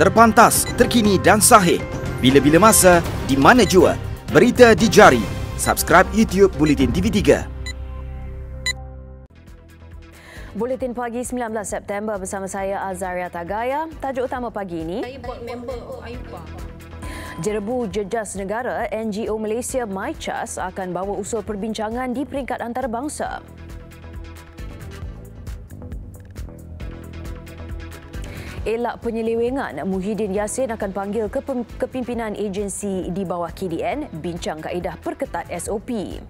Terpantas, terkini dan sahih. Bila-bila masa, di mana jua. Berita di jari. Subscribe YouTube Buletin TV3. Buletin pagi 19 September bersama saya Azaria Tagaya. Tajuk utama pagi ini. Saya board member Ayupa. Jerebu Jejas Negara NGO Malaysia MyChas akan bawa usul perbincangan di peringkat antarabangsa. Elak penyelewengan, Muhyiddin Yassin akan panggil kepimpinan agensi di bawah KDN bincang kaedah perketat SOP.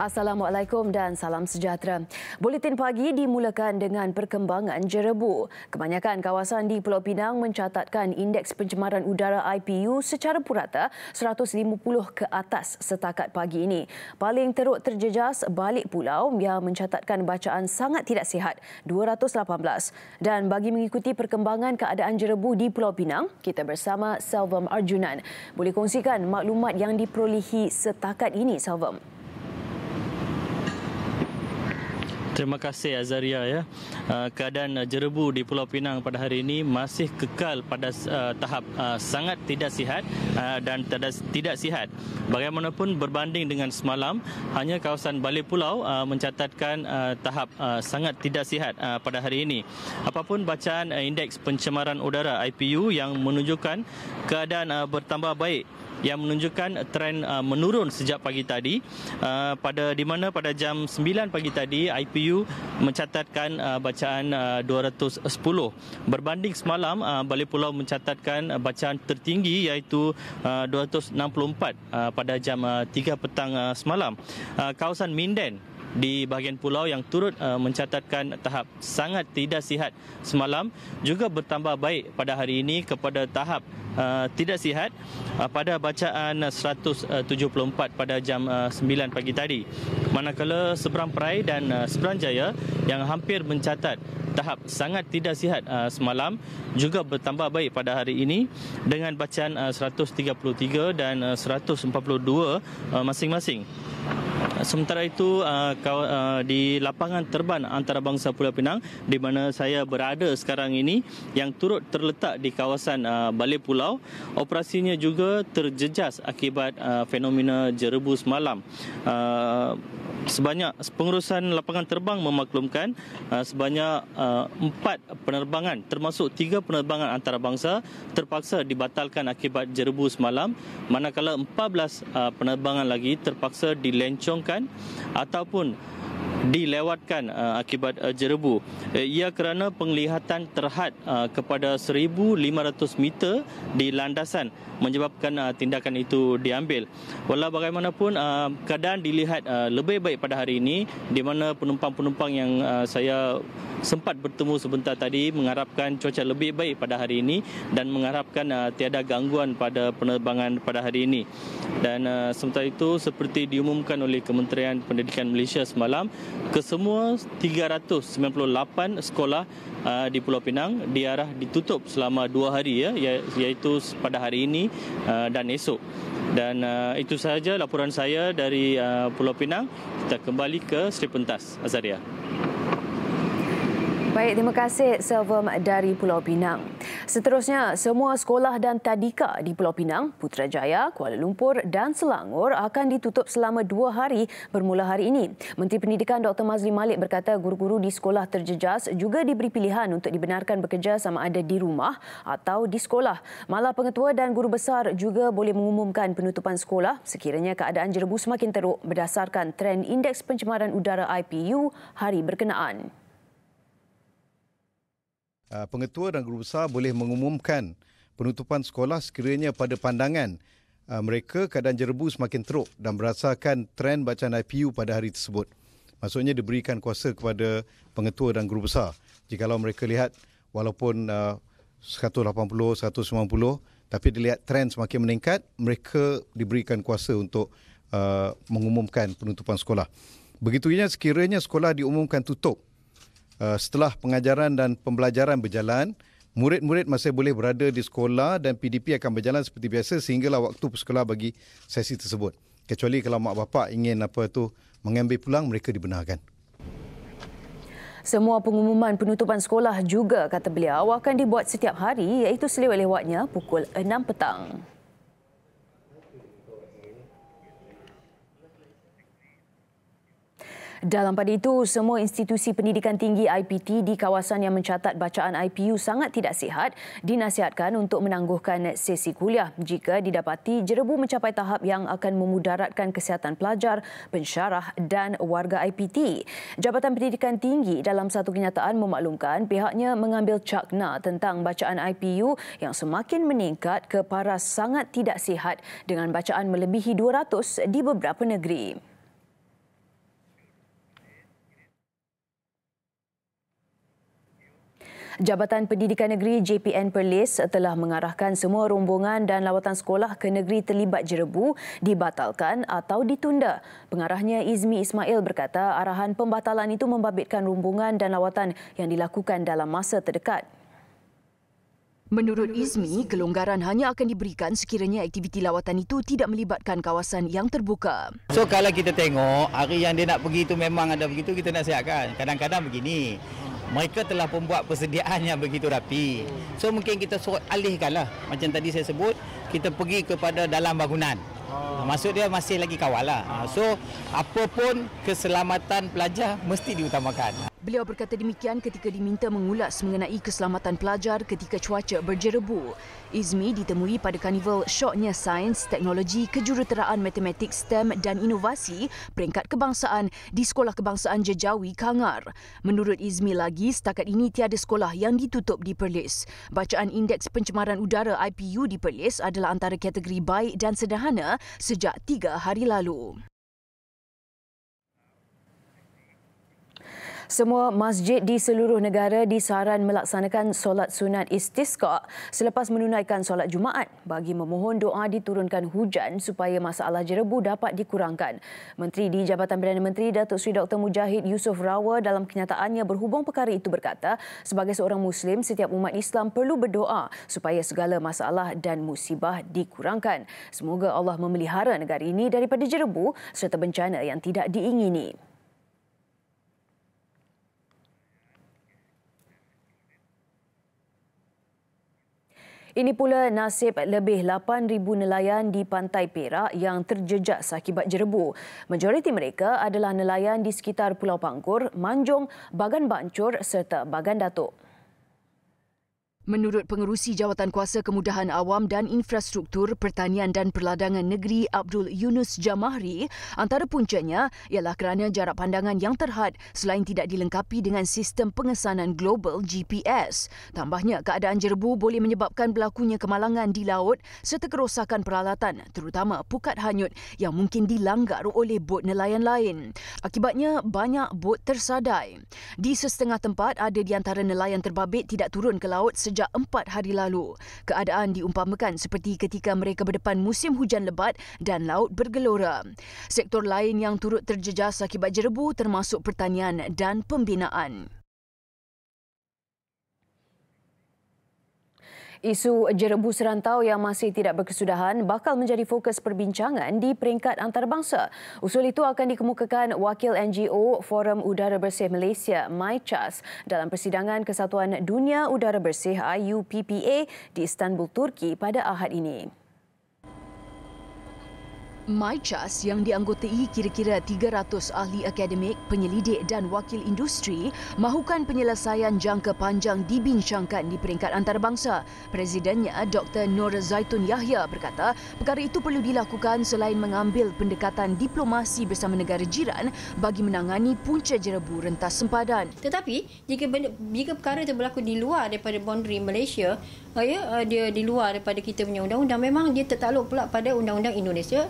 Assalamualaikum dan salam sejahtera. Buletin pagi dimulakan dengan perkembangan jerebu. Kebanyakan kawasan di Pulau Pinang mencatatkan indeks pencemaran udara IPU secara purata 150 ke atas setakat pagi ini. Paling teruk terjejas Balik Pulau yang mencatatkan bacaan sangat tidak sihat 218. Dan bagi mengikuti perkembangan keadaan jerebu di Pulau Pinang, kita bersama Selvam Arjunan. Boleh kongsikan maklumat yang diperolehi setakat ini, Selvam? Terima kasih Azaria ya. Keadaan jerebu di Pulau Pinang pada hari ini masih kekal pada tahap sangat tidak sihat dan tidak sihat. Bagaimanapun berbanding dengan semalam, hanya kawasan Balik Pulau mencatatkan tahap sangat tidak sihat pada hari ini. Apapun bacaan indeks pencemaran udara IPU yang menunjukkan keadaan bertambah baik, yang menunjukkan tren menurun sejak pagi tadi, di mana pada jam 9 pagi tadi IPU mencatatkan bacaan 210. Berbanding semalam, Balik Pulau mencatatkan bacaan tertinggi iaitu 264 pada jam 3 petang semalam. Kawasan Minden di bahagian pulau yang turut mencatatkan tahap sangat tidak sihat semalam juga bertambah baik pada hari ini kepada tahap tidak sihat pada bacaan 174 pada jam 9 pagi tadi. Manakala Seberang Perai dan Seberang Jaya yang hampir mencatat tahap sangat tidak sihat semalam juga bertambah baik pada hari ini dengan bacaan 133 dan 142 masing-masing. Sementara itu, di lapangan terbang antarabangsa Pulau Pinang di mana saya berada sekarang ini yang turut terletak di kawasan Balik Pulau, operasinya juga terjejas akibat fenomena jerebu semalam. Sebanyak pengurusan lapangan terbang memaklumkan sebanyak 4 penerbangan termasuk 3 penerbangan antarabangsa terpaksa dibatalkan akibat jerebu semalam, manakala 14 penerbangan lagi terpaksa dilencongkan ataupun dilewatkan akibat jerebu. Ia kerana penglihatan terhad kepada 1,500 meter di landasan menyebabkan tindakan itu diambil. Walau bagaimanapun, keadaan dilihat lebih baik pada hari ini di mana penumpang-penumpang yang saya sempat bertemu sebentar tadi mengharapkan cuaca lebih baik pada hari ini dan mengharapkan tiada gangguan pada penerbangan pada hari ini. Dan sementara itu, seperti diumumkan oleh Kementerian Pendidikan Malaysia semalam, kesemua 398 sekolah di Pulau Pinang diarah ditutup selama 2 hari iaitu pada hari ini dan esok. Dan itu sahaja laporan saya dari Pulau Pinang. Kita kembali ke Sri Pentas, Azaria. Baik, terima kasih Selvam dari Pulau Pinang. Seterusnya, semua sekolah dan tadika di Pulau Pinang, Putrajaya, Kuala Lumpur dan Selangor akan ditutup selama 2 hari bermula hari ini. Menteri Pendidikan Dr. Mazli Malik berkata guru-guru di sekolah terjejas juga diberi pilihan untuk dibenarkan bekerja sama ada di rumah atau di sekolah. Malah pengetua dan guru besar juga boleh mengumumkan penutupan sekolah sekiranya keadaan jerebu semakin teruk berdasarkan trend indeks pencemaran udara IPU hari berkenaan. Pengetua dan guru besar boleh mengumumkan penutupan sekolah sekiranya pada pandangan mereka keadaan jerebu semakin teruk dan berdasarkan trend bacaan IPU pada hari tersebut. Maksudnya diberikan kuasa kepada pengetua dan guru besar. Jikalau mereka lihat walaupun 180, 190 tapi dilihat trend semakin meningkat, mereka diberikan kuasa untuk mengumumkan penutupan sekolah. Begitunya sekiranya sekolah diumumkan tutup setelah pengajaran dan pembelajaran berjalan murid-murid masih boleh berada di sekolah dan PDP akan berjalan seperti biasa sehinggalah waktu bersekolah bagi sesi tersebut. Kecuali kalau mak bapak ingin mengambil pulang, mereka dibenarkan. Semua pengumuman penutupan sekolah juga, kata beliau, akan dibuat setiap hari iaitu selewat-lewatnya pukul 6 petang. Dalam pada itu, semua institusi pendidikan tinggi IPT di kawasan yang mencatat bacaan IPU sangat tidak sihat dinasihatkan untuk menangguhkan sesi kuliah jika didapati jerebu mencapai tahap yang akan memudaratkan kesihatan pelajar, pensyarah dan warga IPT. Jabatan Pendidikan Tinggi dalam satu kenyataan memaklumkan pihaknya mengambil cakna tentang bacaan IPU yang semakin meningkat ke paras sangat tidak sihat dengan bacaan melebihi 200 di beberapa negeri. Jabatan Pendidikan Negeri JPN Perlis telah mengarahkan semua rombongan dan lawatan sekolah ke negeri terlibat jerebu dibatalkan atau ditunda. Pengarahnya Izmi Ismail berkata arahan pembatalan itu membabitkan rombongan dan lawatan yang dilakukan dalam masa terdekat. Menurut Izmi, kelonggaran hanya akan diberikan sekiranya aktiviti lawatan itu tidak melibatkan kawasan yang terbuka. So kalau kita tengok hari yang dia nak pergi itu memang ada begitu, kita nasihatkan. Kadang-kadang begini, mereka telah membuat persediaan yang begitu rapi. So mungkin kita suruh alihkanlah. Macam tadi saya sebut, kita pergi kepada dalam bangunan. Maksud dia masih lagi kawal lah. So apapun keselamatan pelajar mesti diutamakan. Beliau berkata demikian ketika diminta mengulas mengenai keselamatan pelajar ketika cuaca berjerebu. Izmi ditemui pada karnival syoknya Sains, Teknologi, Kejuruteraan Matematik, STEM dan Inovasi peringkat kebangsaan di Sekolah Kebangsaan Jejawi, Kangar. Menurut Izmi lagi, setakat ini tiada sekolah yang ditutup di Perlis. Bacaan Indeks Pencemaran Udara IPU di Perlis adalah antara kategori baik dan sederhana sejak 3 hari lalu. Semua masjid di seluruh negara disaran melaksanakan solat sunat istisqa selepas menunaikan solat Jumaat bagi memohon doa diturunkan hujan supaya masalah jerebu dapat dikurangkan. Menteri di Jabatan Perdana Menteri Datuk Seri Dr. Mujahid Yusof Rawal dalam kenyataannya berhubung perkara itu berkata, sebagai seorang Muslim, setiap umat Islam perlu berdoa supaya segala masalah dan musibah dikurangkan. Semoga Allah memelihara negara ini daripada jerebu serta bencana yang tidak diingini. Ini pula nasib lebih 8,000 nelayan di Pantai Perak yang terjejas akibat jerebu. Majoriti mereka adalah nelayan di sekitar Pulau Pangkur, Manjung, Bagan Bancur serta Bagan Datuk. Menurut Pengerusi Jawatan Kuasa Kemudahan Awam dan Infrastruktur Pertanian dan Perladangan Negeri Abdul Yunus Jamahri, antara puncanya ialah kerana jarak pandangan yang terhad selain tidak dilengkapi dengan sistem pengesanan global GPS. Tambahnya, keadaan jerebu boleh menyebabkan berlakunya kemalangan di laut serta kerosakan peralatan, terutama pukat hanyut yang mungkin dilanggar oleh bot nelayan lain. Akibatnya, banyak bot tersadai. Di sesetengah tempat, ada di antara nelayan terbabit tidak turun ke laut sejak 4 hari lalu. Keadaan diumpamakan seperti ketika mereka berdepan musim hujan lebat dan laut bergelora. Sektor lain yang turut terjejas akibat jerebu termasuk pertanian dan pembinaan. Isu jerebu serantau yang masih tidak berkesudahan bakal menjadi fokus perbincangan di peringkat antarabangsa. Usul itu akan dikemukakan Wakil NGO Forum Udara Bersih Malaysia, MyChas, dalam persidangan Kesatuan Dunia Udara Bersih IUPPA di Istanbul, Turki pada Ahad ini. MyChas yang dianggotai kira-kira 300 ahli akademik, penyelidik dan wakil industri mahukan penyelesaian jangka panjang dibincangkan di peringkat antarabangsa. Presidennya Dr. Nur Zaitun Yahya berkata perkara itu perlu dilakukan selain mengambil pendekatan diplomasi bersama negara jiran bagi menangani punca jerebu rentas sempadan. Tetapi jika perkara itu berlaku di luar daripada boundary Malaysia, dia di luar daripada kita punya undang-undang, memang dia tertakluk pula pada undang-undang Indonesia,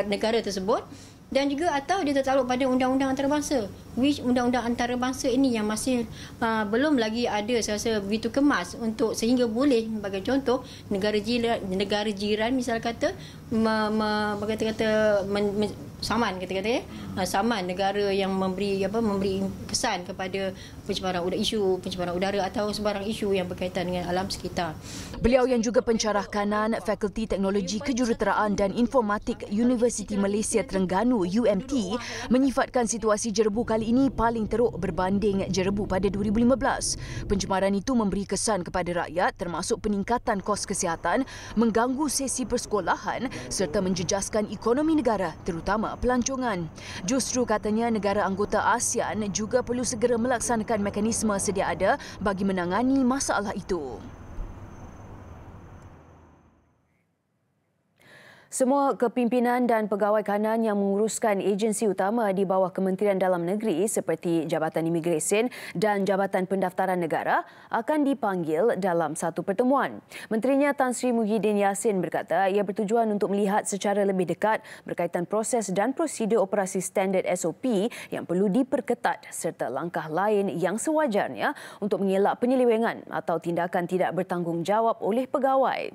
negara tersebut, dan juga atau dia tertakluk pada undang-undang antarabangsa, which undang-undang antarabangsa ini yang masih belum lagi ada saya rasa begitu kemas untuk sehingga boleh bagi contoh negara jiran misal kata saman kata-kata saman negara yang memberi kesan kepada isu pencemaran udara atau sebarang isu yang berkaitan dengan alam sekitar. Beliau yang juga pencarah kanan Fakulti Teknologi Kejuruteraan dan Informatik Universiti Malaysia Terengganu UMT menyifatkan situasi jerebu kali ini paling teruk berbanding jerebu pada 2015. Pencemaran itu memberi kesan kepada rakyat termasuk peningkatan kos kesihatan, mengganggu sesi persekolahan serta menjejaskan ekonomi negara terutama pelancongan. Justru katanya negara anggota ASEAN juga perlu segera melaksanakan mekanisme sedia ada bagi menangani masalah itu. Semua kepimpinan dan pegawai kanan yang menguruskan agensi utama di bawah Kementerian Dalam Negeri seperti Jabatan Imigresen dan Jabatan Pendaftaran Negara akan dipanggil dalam satu pertemuan. Menterinya Tan Sri Muhyiddin Yassin berkata ia bertujuan untuk melihat secara lebih dekat berkaitan proses dan prosedur operasi standard SOP yang perlu diperketat serta langkah lain yang sewajarnya untuk mengelak penyelewengan atau tindakan tidak bertanggungjawab oleh pegawai.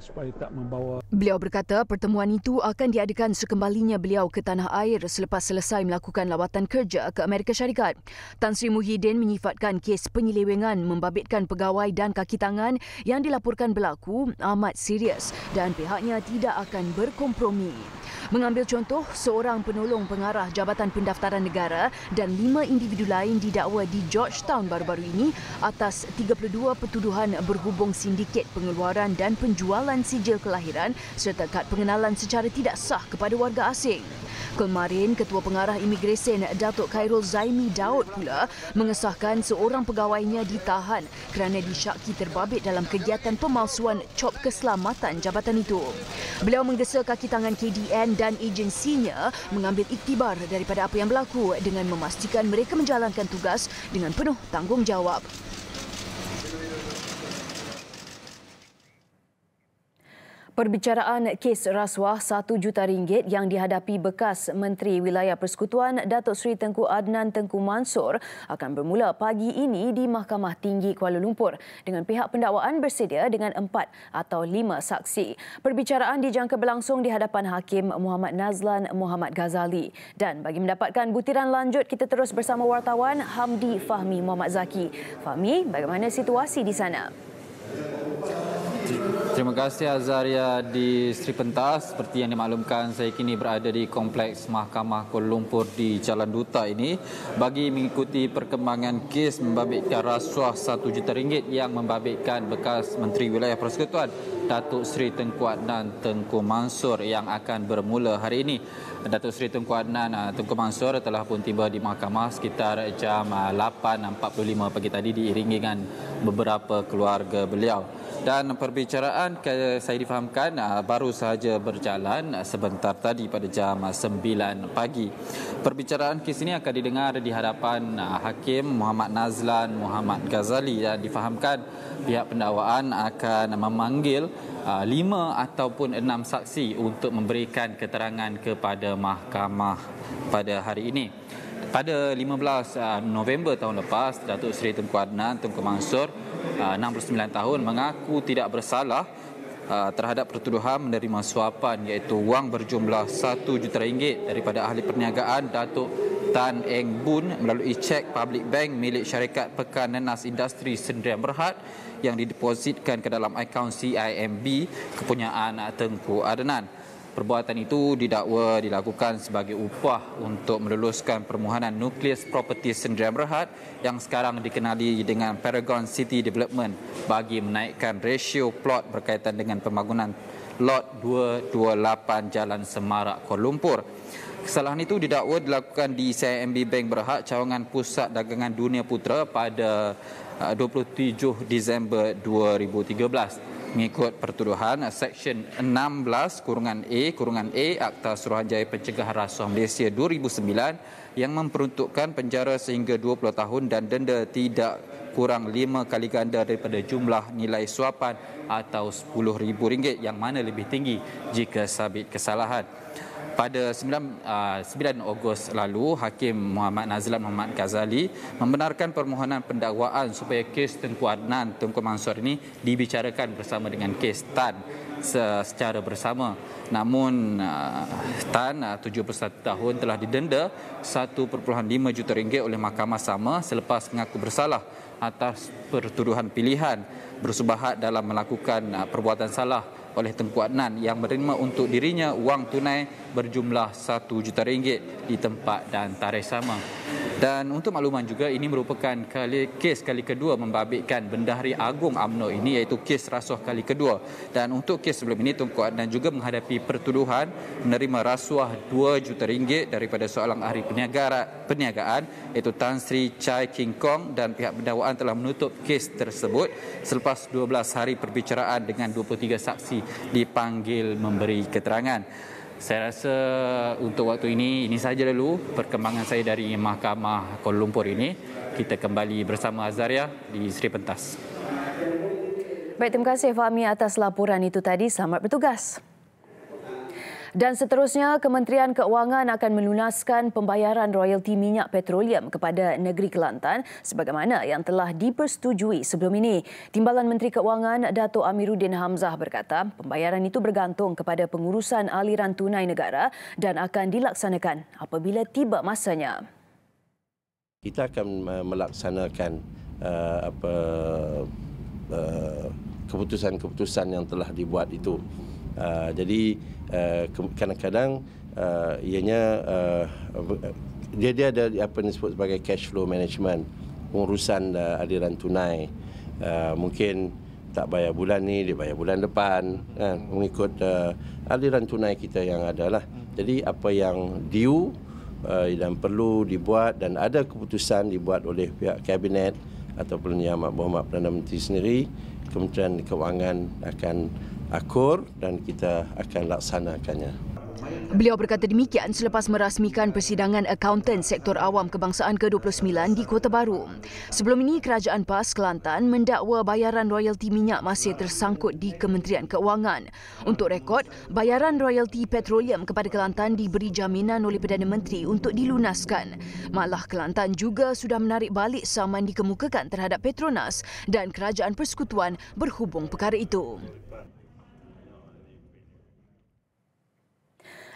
Supaya tak membawa. Beliau berkata pertemuan itu akan diadakan sekembalinya beliau ke tanah air selepas selesai melakukan lawatan kerja ke Amerika Syarikat. Tan Sri Muhyiddin menyifatkan kes penyelewengan membabitkan pegawai dan kaki tangan yang dilaporkan berlaku amat serius dan pihaknya tidak akan berkompromi. Mengambil contoh, seorang penolong pengarah Jabatan Pendaftaran Negara dan 5 individu lain didakwa di Georgetown baru-baru ini atas 32 pertuduhan berhubung sindiket pengeluaran dan penjualan sijil kelahiran serta kad pengenalan secara tidak sah kepada warga asing. Kemarin, Ketua Pengarah Imigresen Datuk Khairul Zaimi Daud pula mengesahkan seorang pegawainya ditahan kerana disyaki terbabit dalam kegiatan pemalsuan cop keselamatan jabatan itu. Beliau menggesa kaki tangan KDN dan agensinya mengambil iktibar daripada apa yang berlaku dengan memastikan mereka menjalankan tugas dengan penuh tanggungjawab. Perbicaraan kes rasuah RM1 juta yang dihadapi bekas Menteri Wilayah Persekutuan Datuk Seri Tengku Adnan Tengku Mansor akan bermula pagi ini di Mahkamah Tinggi Kuala Lumpur dengan pihak pendakwaan bersedia dengan 4 atau 5 saksi. Perbicaraan dijangka berlangsung di hadapan Hakim Muhammad Nazlan Muhammad Ghazali. Dan bagi mendapatkan butiran lanjut, kita terus bersama wartawan Hamdi Fahmi Muhammad Zaki. Fahmi, bagaimana situasi di sana? Terima kasih Azaria di Sri Pentas. Seperti yang dimaklumkan, saya kini berada di Kompleks Mahkamah Kuala Lumpur di Jalan Duta ini bagi mengikuti perkembangan kes membabitkan rasuah RM1 juta yang membabitkan bekas Menteri Wilayah Persekutuan Datuk Seri Tengku Adnan Tengku Mansor yang akan bermula hari ini. Datuk Seri Tengku Adnan Tengku Mansor telah pun tiba di mahkamah sekitar jam 8.45 pagi tadi diiringi dengan beberapa keluarga beliau. Dan perbicaraan saya difahamkan baru sahaja berjalan sebentar tadi pada jam 9 pagi. Perbicaraan kes ini akan didengar di hadapan Hakim Muhammad Nazlan Muhammad Ghazali dan difahamkan pihak pendakwaan akan memanggil 5 ataupun 6 saksi untuk memberikan keterangan kepada mahkamah pada hari ini. Pada 15 November tahun lepas, Datuk Seri Tengku Adnan Tengku Mansor 69 tahun mengaku tidak bersalah terhadap pertuduhan menerima suapan iaitu wang berjumlah RM1 juta daripada ahli perniagaan Datuk Tan Eng Boon melalui cek public bank milik syarikat Pekan Nenas Industri Sdn Bhd yang didepositkan ke dalam akaun CIMB kepunyaan Tengku Adnan. Perbuatan itu didakwa dilakukan sebagai upah untuk meluluskan permohonan Nukleus Property Sdn Bhd yang sekarang dikenali dengan Paragon City Development bagi menaikkan rasio plot berkaitan dengan pembangunan lot 228 Jalan Semarak Kuala Lumpur. Kesalahan itu didakwa dilakukan di CIMB Bank Berhad, cawangan Pusat Dagangan Dunia Putra pada 27 Disember 2013. Mengikut pertuduhan Seksyen 16-A Akta Suruhanjaya Pencegahan Rasuah Malaysia 2009 yang memperuntukkan penjara sehingga 20 tahun dan denda tidak kurang 5 kali ganda daripada jumlah nilai suapan atau RM10,000 yang mana lebih tinggi jika sabit kesalahan. Pada 9 Ogos lalu, Hakim Muhammad Nazlan Muhammad Ghazali membenarkan permohonan pendakwaan supaya kes Tengku Adnan Tunku Mansor ini dibicarakan bersama dengan kes Tan secara bersama. Namun Tan, 71 tahun, telah didenda 1.5 juta ringgit oleh mahkamah sama selepas mengaku bersalah atas pertuduhan pilihan bersubahat dalam melakukan perbuatan salah oleh Tengku Adnan yang menerima untuk dirinya wang tunai berjumlah 1 juta ringgit di tempat dan tarikh sama. Dan untuk makluman juga, ini merupakan kes kali kedua membabitkan Bendahari Agung UMNO ini, iaitu kes rasuah kali kedua. Dan untuk kes sebelum ini, Tengku Adnan juga menghadapi pertuduhan menerima rasuah 2 juta ringgit daripada seorang ahli perniagaan iaitu Tan Sri Chai King Kong, dan pihak pendakwaan telah menutup kes tersebut selepas 12 hari perbicaraan dengan 23 saksi dipanggil memberi keterangan. Saya rasa untuk waktu ini sahaja dulu perkembangan saya dari Mahkamah Kuala Lumpur ini. Kita kembali bersama Azaria di Sri Pentas. Baik, terima kasih Fahmi atas laporan itu tadi. Selamat bertugas. Dan seterusnya, Kementerian Keuangan akan melunaskan pembayaran royalti minyak petroleum kepada negeri Kelantan sebagaimana yang telah dipersetujui sebelum ini. Timbalan Menteri Keuangan Dato' Amiruddin Hamzah berkata, pembayaran itu bergantung kepada pengurusan aliran tunai negara dan akan dilaksanakan apabila tiba masanya. Kita akan melaksanakan keputusan-keputusan yang telah dibuat itu. Jadi kadang-kadang ianya dia ada apa yang disebut sebagai cash flow management, pengurusan aliran tunai. Mungkin tak bayar bulan ni, dia bayar bulan depan, mengikut aliran tunai kita yang ada lah. Jadi apa yang due dan perlu dibuat dan ada keputusan dibuat oleh pihak kabinet ataupun Yang Amat Berhormat Perdana Menteri sendiri, Kementerian Keuangan akan akur dan kita akan laksanakannya. Beliau berkata demikian selepas merasmikan persidangan akaunten sektor awam kebangsaan ke-29 di Kota Baru. Sebelum ini, Kerajaan PAS Kelantan mendakwa bayaran royalti minyak masih tersangkut di Kementerian Keuangan. Untuk rekod, bayaran royalti petroleum kepada Kelantan diberi jaminan oleh Perdana Menteri untuk dilunaskan. Malah Kelantan juga sudah menarik balik saman dikemukakan terhadap Petronas dan Kerajaan Persekutuan berhubung perkara itu.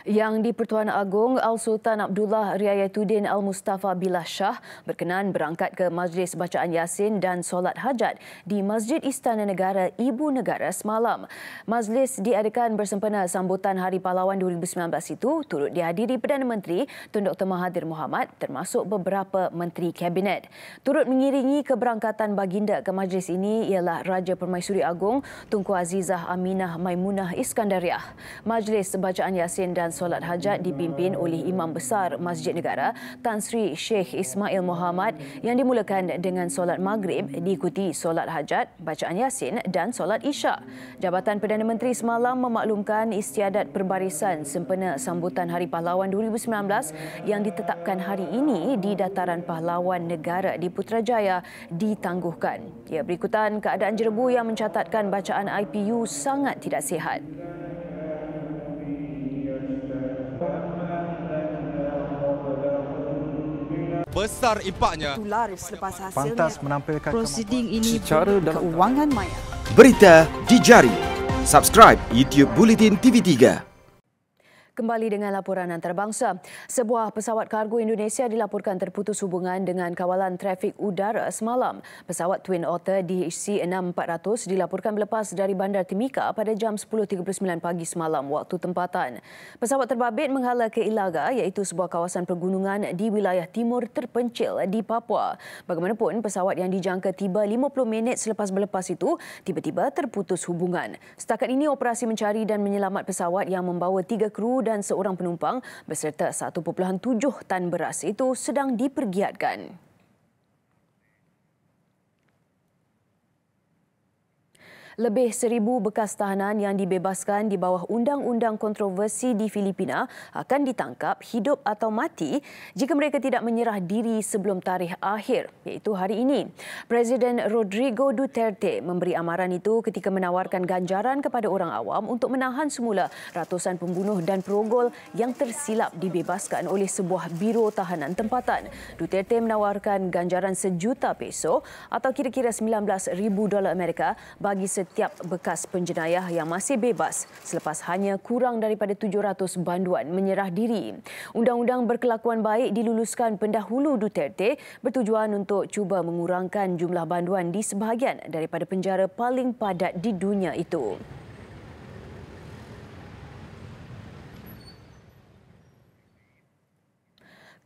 Yang di-Pertuan Agong Al-Sultan Abdullah Riayatuddin Al-Mustafa Billah Shah berkenan berangkat ke Majlis Bacaan Yasin dan Solat Hajat di Masjid Istana Negara Ibu Negara semalam. Majlis diadakan bersempena sambutan Hari Pahlawan 2019 itu turut dihadiri Perdana Menteri Tun Dr. Mahathir Mohamad termasuk beberapa Menteri Kabinet. Turut mengiringi keberangkatan baginda ke majlis ini ialah Raja Permaisuri Agong Tunku Azizah Aminah Maimunah Iskandariah. Majlis Bacaan Yasin dan Solat Hajat dipimpin oleh Imam Besar Masjid Negara Tan Sri Sheikh Ismail Muhammad yang dimulakan dengan solat Maghrib diikuti solat Hajat, bacaan Yasin dan solat Isyak. Jabatan Perdana Menteri semalam memaklumkan istiadat perbarisan sempena sambutan Hari Pahlawan 2019 yang ditetapkan hari ini di Dataran Pahlawan Negara di Putrajaya ditangguhkan. Ya, berikutan keadaan jerebu yang mencatatkan bacaan IPU sangat tidak sihat. Besar impaknya. Selepas hasilnya, pantas menampilkan prosiding ini secara keuangan maya. Berita di jari. Subscribe YouTube Bulletin TV3. Kembali dengan laporan antarabangsa. Sebuah pesawat kargo Indonesia dilaporkan terputus hubungan dengan kawalan trafik udara semalam. Pesawat Twin Otter DHC-6400 dilaporkan berlepas dari Bandar Timika pada jam 10.39 pagi semalam waktu tempatan. Pesawat terbabit menghala ke Ilaga, iaitu sebuah kawasan pergunungan di wilayah timur terpencil di Papua. Bagaimanapun, pesawat yang dijangka tiba 50 minit selepas berlepas itu tiba-tiba terputus hubungan. Setakat ini, operasi mencari dan menyelamat pesawat yang membawa 3 kru dan seorang penumpang beserta 1.7 tan beras itu sedang dipergiatkan. Lebih 1,000 bekas tahanan yang dibebaskan di bawah undang-undang kontroversi di Filipina akan ditangkap hidup atau mati jika mereka tidak menyerah diri sebelum tarikh akhir, iaitu hari ini. Presiden Rodrigo Duterte memberi amaran itu ketika menawarkan ganjaran kepada orang awam untuk menahan semula ratusan pembunuh dan perogol yang tersilap dibebaskan oleh sebuah biro tahanan tempatan. Duterte menawarkan ganjaran $1,000,000 atau kira-kira $19,000 Amerika bagi setiap bekas penjenayah yang masih bebas selepas hanya kurang daripada 700 banduan menyerah diri. Undang-undang berkelakuan baik diluluskan pendahulu Duterte bertujuan untuk cuba mengurangkan jumlah banduan di sebahagian daripada penjara paling padat di dunia itu.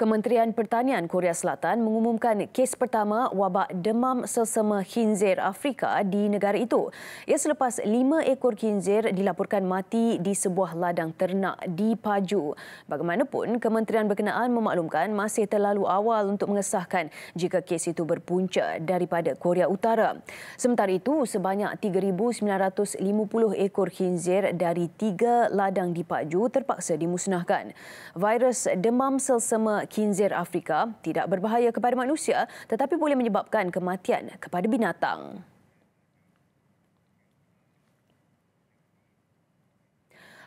Kementerian Pertanian Korea Selatan mengumumkan kes pertama wabak demam selsema khinzir Afrika di negara itu. Ia selepas 5 ekor khinzir dilaporkan mati di sebuah ladang ternak di Paju. Bagaimanapun, kementerian berkenaan memaklumkan masih terlalu awal untuk mengesahkan jika kes itu berpunca daripada Korea Utara. Sementara itu, sebanyak 3,950 ekor khinzir dari 3 ladang di Paju terpaksa dimusnahkan. Virus demam selsema khinzir Afrika tidak berbahaya kepada manusia tetapi boleh menyebabkan kematian kepada binatang.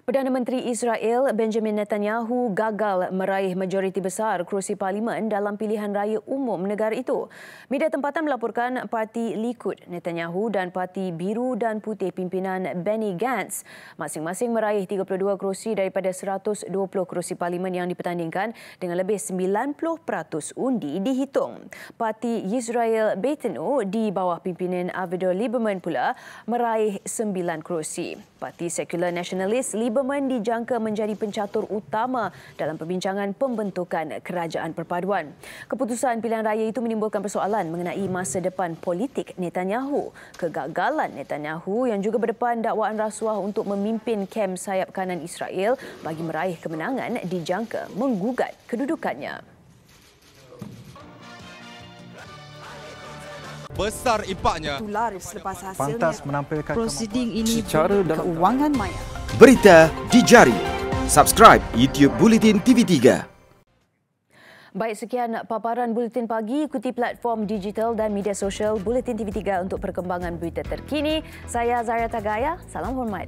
Perdana Menteri Israel Benjamin Netanyahu gagal meraih majoriti besar kerusi parlimen dalam pilihan raya umum negara itu. Media tempatan melaporkan parti Likud Netanyahu dan parti Biru dan Putih pimpinan Benny Gantz masing-masing meraih 32 kerusi daripada 120 kerusi parlimen yang dipertandingkan dengan lebih 90% undi dihitung. Parti Yisrael Beitenu di bawah pimpinan Avigdor Lieberman pula meraih 9 kerusi. Parti Sekular Nasionalis Lieberman dijangka menjadi pencatur utama dalam perbincangan pembentukan kerajaan perpaduan. Keputusan pilihan raya itu menimbulkan persoalan mengenai masa depan politik Netanyahu. Kegagalan Netanyahu yang juga berdepan dakwaan rasuah untuk memimpin kem sayap kanan Israel bagi meraih kemenangan dijangka menggugat kedudukannya. Besar impaknya. Tular selepas hasilnya. Pantas menampilkan prosiding ini secara keuangan maya. Berita di jari. Subscribe YouTube Bulletin TV3. Baik, sekian paparan Buletin Pagi. Ikuti platform digital dan media sosial Buletin TV3 untuk perkembangan berita terkini. Saya Zaria Tagaya. Salam hormat.